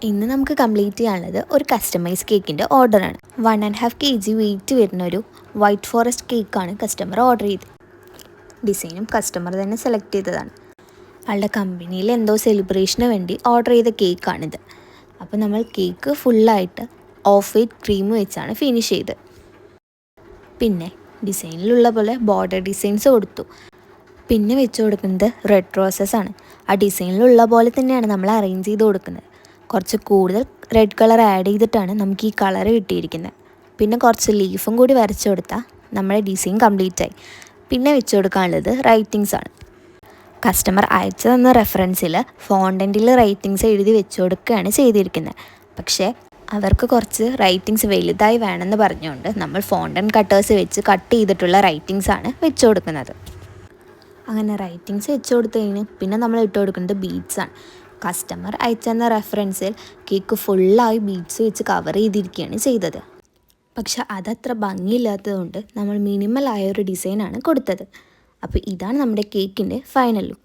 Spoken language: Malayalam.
ഇന്ന് നമുക്ക് കംപ്ലീറ്റ് ചെയ്യാനുള്ളത് ഒരു കസ്റ്റമൈസ് കേക്കിൻ്റെ ഓർഡറാണ്. 1.5 kg വെയിറ്റ് വരുന്ന ഒരു വൈറ്റ് ഫോറസ്റ്റ് കേക്കാണ് കസ്റ്റമർ ഓർഡർ ചെയ്തത്. ഡിസൈനും കസ്റ്റമർ തന്നെ സെലക്ട് ചെയ്തതാണ്. ആളുടെ കമ്പനിയിൽ എന്തോ സെലിബ്രേഷന് വേണ്ടി ഓർഡർ ചെയ്ത കേക്കാണിത്. അപ്പോൾ നമ്മൾ കേക്ക് ഫുള്ളായിട്ട് ഓഫ് വൈറ്റ് ക്രീം വെച്ചാണ് ഫിനിഷ് ചെയ്തത്. പിന്നെ ഡിസൈനിലുള്ള പോലെ ബോർഡർ ഡിസൈൻസ് കൊടുത്തു. പിന്നെ വെച്ച് കൊടുക്കുന്നത് റെഡ് റോസസ് ആണ്. ആ ഡിസൈനിലുള്ള പോലെ തന്നെയാണ് നമ്മൾ അറേഞ്ച് ചെയ്ത് കൊടുക്കുന്നത്. കുറച്ച് കൂടുതൽ റെഡ് കളർ ആഡ് ചെയ്തിട്ടാണ് നമുക്ക് ഈ കളർ കിട്ടിയിരിക്കുന്നത്. പിന്നെ കുറച്ച് ലീഫും കൂടി വരച്ചു കൊടുത്താൽ നമ്മുടെ ഡിസൈൻ കംപ്ലീറ്റ് ആയി. പിന്നെ വെച്ച് കൊടുക്കാനുള്ളത് റൈറ്റിങ്സ് ആണ്. കസ്റ്റമർ അയച്ചു തന്ന റെഫറൻസിൽ ഫോണ്ടൻറ്റിൽ റൈറ്റിങ്സ് എഴുതി വെച്ച് കൊടുക്കുകയാണ് ചെയ്തിരിക്കുന്നത്. പക്ഷേ അവർക്ക് കുറച്ച് റൈറ്റിങ്സ് വലുതായി വേണമെന്ന് പറഞ്ഞുകൊണ്ട് നമ്മൾ ഫോണ്ടൻ കട്ടേഴ്സ് വെച്ച് കട്ട് ചെയ്തിട്ടുള്ള റൈറ്റിങ്സ് ആണ് വെച്ച് കൊടുക്കുന്നത്. അങ്ങനെ റൈറ്റിങ്സ് വെച്ച് കൊടുത്തതിന് പിന്നെ നമ്മൾ ഇട്ട് കൊടുക്കുന്നത് ബീഡ്സ് ആണ്. കസ്റ്റമർ അയച്ചെന്ന റെഫറൻസിൽ കേക്ക് ഫുള്ളായി ബീഡ്സ് വെച്ച് കവർ ചെയ്തിരിക്കുകയാണ് ചെയ്തത്. പക്ഷെ അതത്ര ഭംഗിയില്ലാത്തതുകൊണ്ട് നമ്മൾ മിനിമലായ ഒരു ഡിസൈനാണ് കൊടുത്തത്. അപ്പോൾ ഇതാണ് നമ്മുടെ കേക്കിൻ്റെ ഫൈനൽ ലുക്ക്.